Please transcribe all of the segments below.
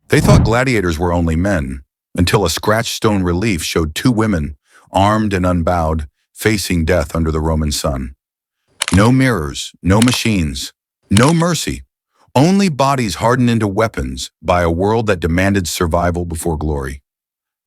They thought gladiators were only men, until a scratched stone relief showed two women, armed and unbowed, facing death under the Roman sun. No mirrors, no machines, no mercy, only bodies hardened into weapons by a world that demanded survival before glory.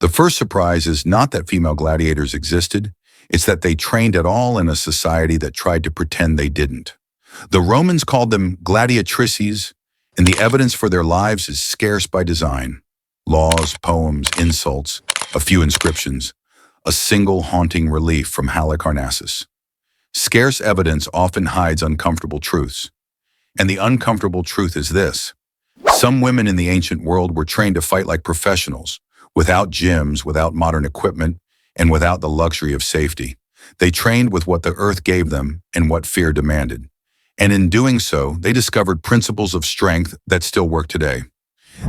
The first surprise is not that female gladiators existed, it's that they trained at all in a society that tried to pretend they didn't. The Romans called them gladiatrices, and the evidence for their lives is scarce by design. Laws, poems, insults, a few inscriptions, a single haunting relief from Halicarnassus. Scarce evidence often hides uncomfortable truths. And the uncomfortable truth is this. Some women in the ancient world were trained to fight like professionals, without gyms, without modern equipment, and without the luxury of safety. They trained with what the earth gave them and what fear demanded. And in doing so, they discovered principles of strength that still work today.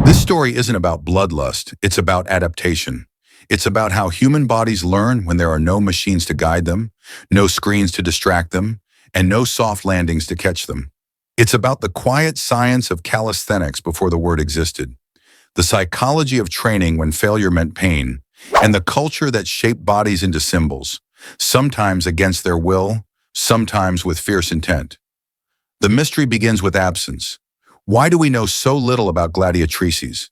This story isn't about bloodlust, it's about adaptation. It's about how human bodies learn when there are no machines to guide them, no screens to distract them, and no soft landings to catch them. It's about the quiet science of calisthenics before the word existed, the psychology of training when failure meant pain, and the culture that shaped bodies into symbols, sometimes against their will, sometimes with fierce intent. The mystery begins with absence. Why do we know so little about gladiatrices?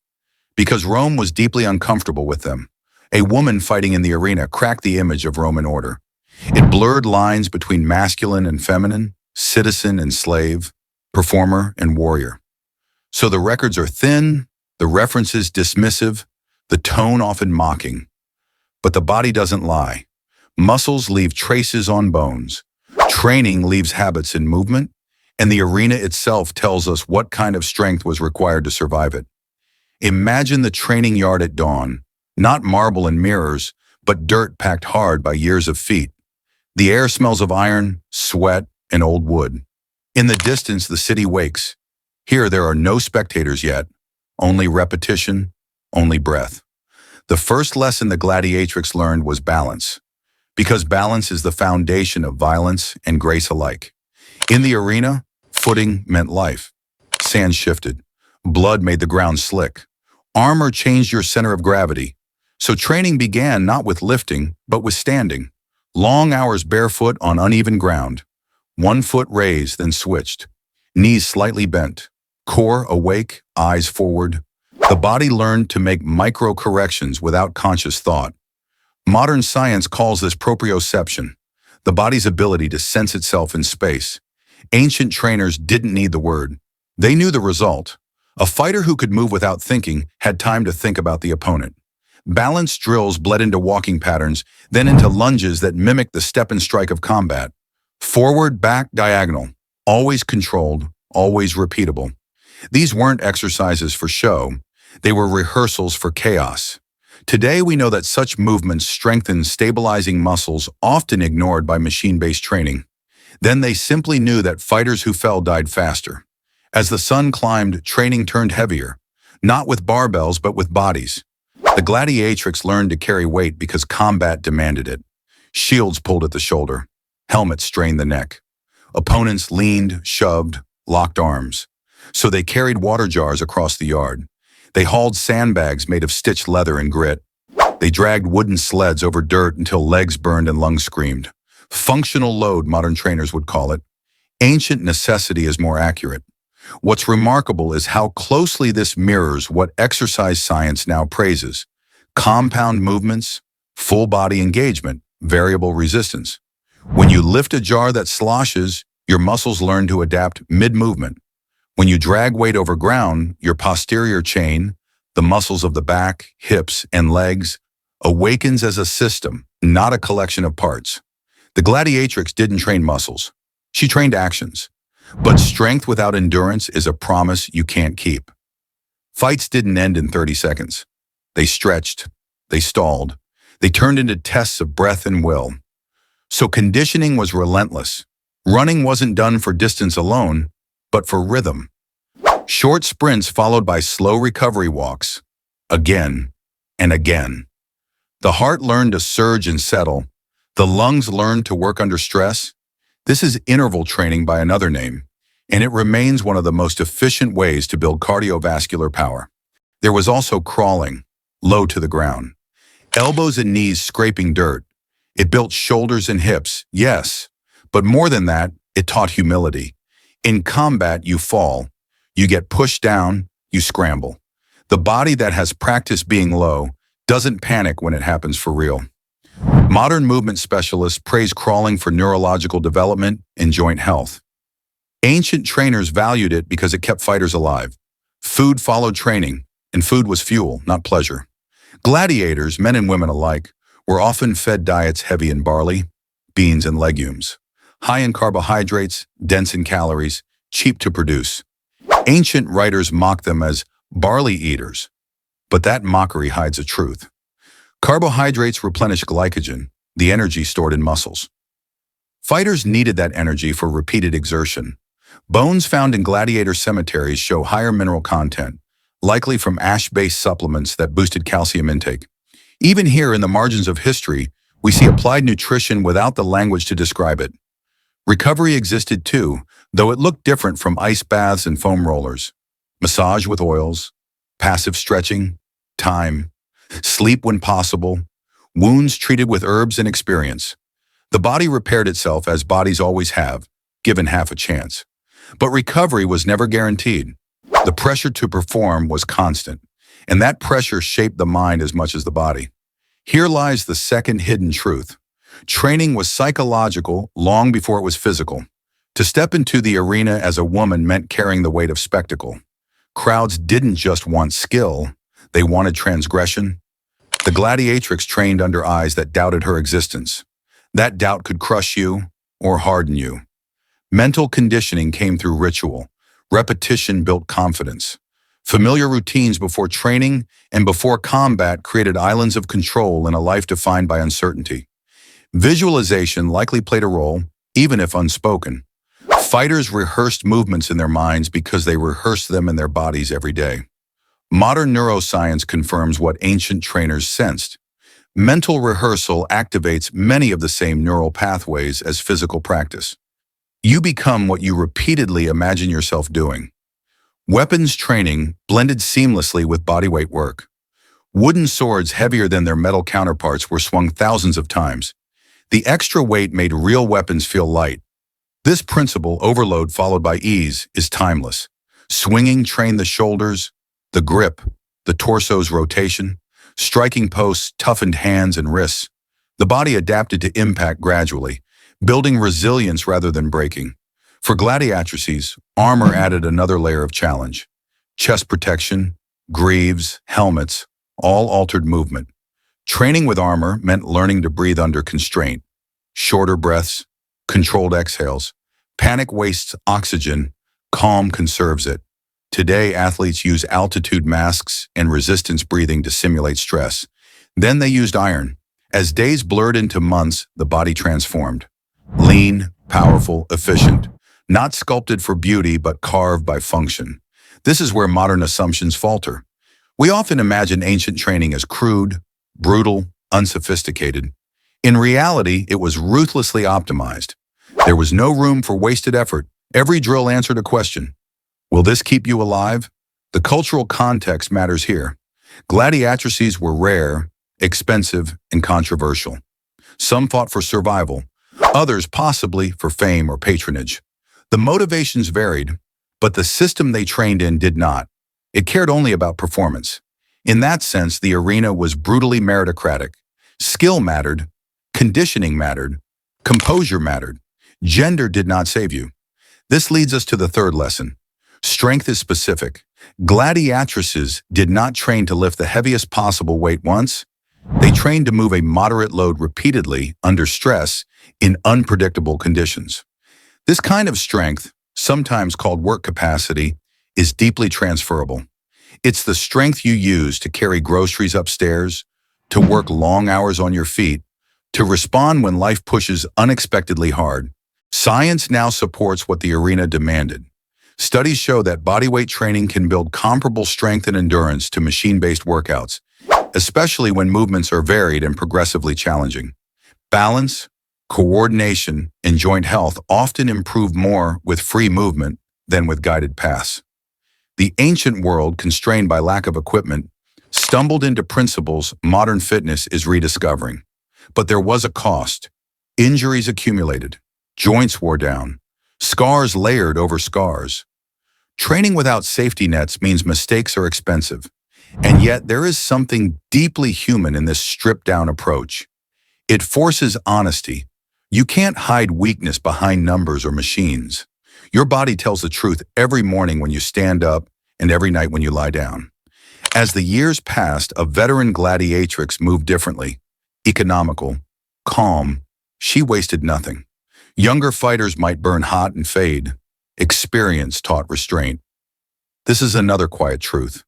Because Rome was deeply uncomfortable with them. A woman fighting in the arena cracked the image of Roman order. It blurred lines between masculine and feminine, citizen and slave, performer and warrior. So the records are thin, the references dismissive, the tone often mocking. But the body doesn't lie. Muscles leave traces on bones. Training leaves habits in movement, and the arena itself tells us what kind of strength was required to survive it. Imagine the training yard at dawn, not marble and mirrors, but dirt packed hard by years of feet. The air smells of iron, sweat, and old wood. In the distance, the city wakes. Here, there are no spectators yet, only repetition, only breath. The first lesson the gladiatrix learned was balance, because balance is the foundation of violence and grace alike. In the arena, footing meant life. Sand shifted. Blood made the ground slick. Armor changed your center of gravity. So training began not with lifting, but with standing. Long hours barefoot on uneven ground. 1 foot raised, then switched. Knees slightly bent. Core awake, eyes forward. The body learned to make micro corrections without conscious thought. Modern science calls this proprioception, the body's ability to sense itself in space. Ancient trainers didn't need the word. They knew the result. A fighter who could move without thinking had time to think about the opponent. Balance drills bled into walking patterns, then into lunges that mimicked the step and strike of combat. Forward, back, diagonal. Always controlled, always repeatable. These weren't exercises for show. They were rehearsals for chaos. Today, we know that such movements strengthen stabilizing muscles often ignored by machine-based training. Then they simply knew that fighters who fell died faster. As the sun climbed, training turned heavier, not with barbells but with bodies. The gladiatrix learned to carry weight because combat demanded it. Shields pulled at the shoulder. Helmets strained the neck. Opponents leaned, shoved, locked arms. So they carried water jars across the yard. They hauled sandbags made of stitched leather and grit. They dragged wooden sleds over dirt until legs burned and lungs screamed. Functional load, modern trainers would call it. Ancient necessity is more accurate. What's remarkable is how closely this mirrors what exercise science now praises. Compound movements, full body engagement, variable resistance. When you lift a jar that sloshes, your muscles learn to adapt mid-movement. When you drag weight over ground, your posterior chain, the muscles of the back, hips, and legs, awakens as a system, not a collection of parts. The gladiatrix didn't train muscles. She trained actions. But strength without endurance is a promise you can't keep. Fights didn't end in 30 seconds. They stretched. They stalled. They turned into tests of breath and will. So conditioning was relentless. Running wasn't done for distance alone, but for rhythm. Short sprints followed by slow recovery walks, again and again. The heart learned to surge and settle. The lungs learned to work under stress. This is interval training by another name, and it remains one of the most efficient ways to build cardiovascular power. There was also crawling, low to the ground. Elbows and knees scraping dirt. It built shoulders and hips, yes, but more than that, it taught humility. In combat, you fall. You get pushed down, you scramble. The body that has practiced being low doesn't panic when it happens for real. Modern movement specialists praise crawling for neurological development and joint health. Ancient trainers valued it because it kept fighters alive. Food followed training, and food was fuel, not pleasure. Gladiators, men and women alike, were often fed diets heavy in barley, beans, and legumes, high in carbohydrates, dense in calories, cheap to produce. Ancient writers mocked them as barley eaters, but that mockery hides a truth. Carbohydrates replenish glycogen, the energy stored in muscles. Fighters needed that energy for repeated exertion. Bones found in gladiator cemeteries show higher mineral content, likely from ash-based supplements that boosted calcium intake. Even here in the margins of history, we see applied nutrition without the language to describe it. Recovery existed too, though it looked different from ice baths and foam rollers. Massage with oils, passive stretching, time, sleep when possible, wounds treated with herbs and experience. The body repaired itself as bodies always have, given half a chance. But recovery was never guaranteed. The pressure to perform was constant, and that pressure shaped the mind as much as the body. Here lies the second hidden truth. Training was psychological long before it was physical. To step into the arena as a woman meant carrying the weight of spectacle. Crowds didn't just want skill, they wanted transgression. The gladiatrix trained under eyes that doubted her existence. That doubt could crush you or harden you. Mental conditioning came through ritual. Repetition built confidence. Familiar routines before training and before combat created islands of control in a life defined by uncertainty. Visualization likely played a role, even if unspoken. Fighters rehearsed movements in their minds because they rehearsed them in their bodies every day. Modern neuroscience confirms what ancient trainers sensed. Mental rehearsal activates many of the same neural pathways as physical practice. You become what you repeatedly imagine yourself doing. Weapons training blended seamlessly with bodyweight work. Wooden swords heavier than their metal counterparts were swung thousands of times. The extra weight made real weapons feel light. This principle, overload followed by ease, is timeless. Swinging trained the shoulders, the grip, the torso's rotation. Striking posts toughened hands and wrists. The body adapted to impact gradually, building resilience rather than breaking. For gladiatrices, armor added another layer of challenge. Chest protection, greaves, helmets, all altered movement. Training with armor meant learning to breathe under constraint. Shorter breaths, controlled exhales. Panic wastes oxygen, calm conserves it. Today, athletes use altitude masks and resistance breathing to simulate stress. Then they used iron. As days blurred into months, the body transformed. Lean, powerful, efficient. Not sculpted for beauty, but carved by function. This is where modern assumptions falter. We often imagine ancient training as crude, brutal, unsophisticated. In reality, it was ruthlessly optimized. There was no room for wasted effort. Every drill answered a question. Will this keep you alive? The cultural context matters here. Gladiatrices were rare, expensive, and controversial. Some fought for survival, others possibly for fame or patronage. The motivations varied, but the system they trained in did not. It cared only about performance. In that sense, the arena was brutally meritocratic. Skill mattered, conditioning mattered, composure mattered. Gender did not save you. This leads us to the third lesson. Strength is specific. Gladiatrices did not train to lift the heaviest possible weight once. They trained to move a moderate load repeatedly under stress in unpredictable conditions. This kind of strength, sometimes called work capacity, is deeply transferable. It's the strength you use to carry groceries upstairs, to work long hours on your feet, to respond when life pushes unexpectedly hard. Science now supports what the arena demanded. Studies show that bodyweight training can build comparable strength and endurance to machine-based workouts, especially when movements are varied and progressively challenging. Balance, coordination, and joint health often improve more with free movement than with guided paths. The ancient world, constrained by lack of equipment, stumbled into principles modern fitness is rediscovering. But there was a cost. Injuries accumulated, joints wore down, scars layered over scars. Training without safety nets means mistakes are expensive. And yet there is something deeply human in this stripped-down approach. It forces honesty. You can't hide weakness behind numbers or machines. Your body tells the truth every morning when you stand up and every night when you lie down. As the years passed, a veteran gladiatrix moved differently. Economical, calm, she wasted nothing. Younger fighters might burn hot and fade. Experience taught restraint. This is another quiet truth.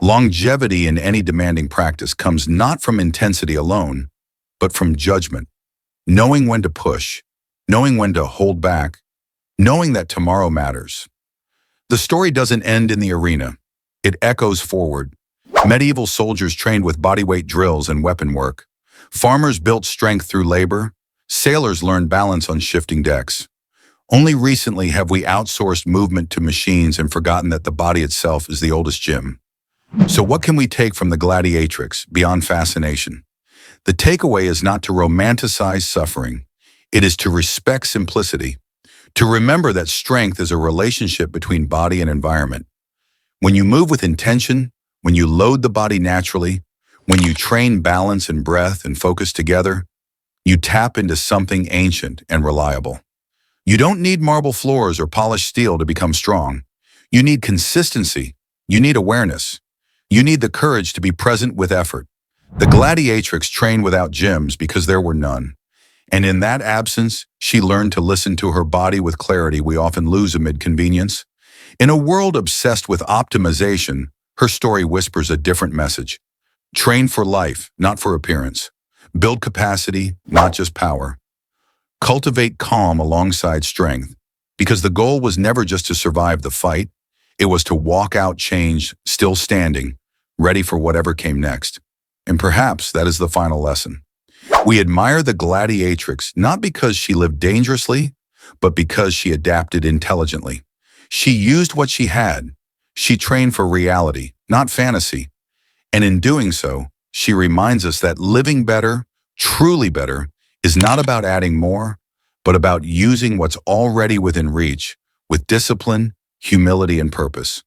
Longevity in any demanding practice comes not from intensity alone, but from judgment. Knowing when to push, knowing when to hold back, knowing that tomorrow matters. The story doesn't end in the arena. It echoes forward. Medieval soldiers trained with bodyweight drills and weapon work. Farmers built strength through labor. Sailors learned balance on shifting decks. Only recently have we outsourced movement to machines and forgotten that the body itself is the oldest gym. So what can we take from the gladiatrix beyond fascination? The takeaway is not to romanticize suffering. It is to respect simplicity, to remember that strength is a relationship between body and environment. When you move with intention, when you load the body naturally, when you train balance and breath and focus together, you tap into something ancient and reliable. You don't need marble floors or polished steel to become strong. You need consistency. You need awareness. You need the courage to be present with effort. The gladiatrix trained without gyms because there were none. And in that absence, she learned to listen to her body with clarity we often lose amid convenience. In a world obsessed with optimization, her story whispers a different message. Train for life, not for appearance. Build capacity, not just power. Cultivate calm alongside strength, because the goal was never just to survive the fight. It was to walk out changed, still standing, ready for whatever came next. And perhaps that is the final lesson. We admire the gladiatrix not because she lived dangerously, but because she adapted intelligently. She used what she had. She trained for reality, not fantasy. And in doing so, she reminds us that living better, truly better, is not about adding more, but about using what's already within reach with discipline, humility, and purpose.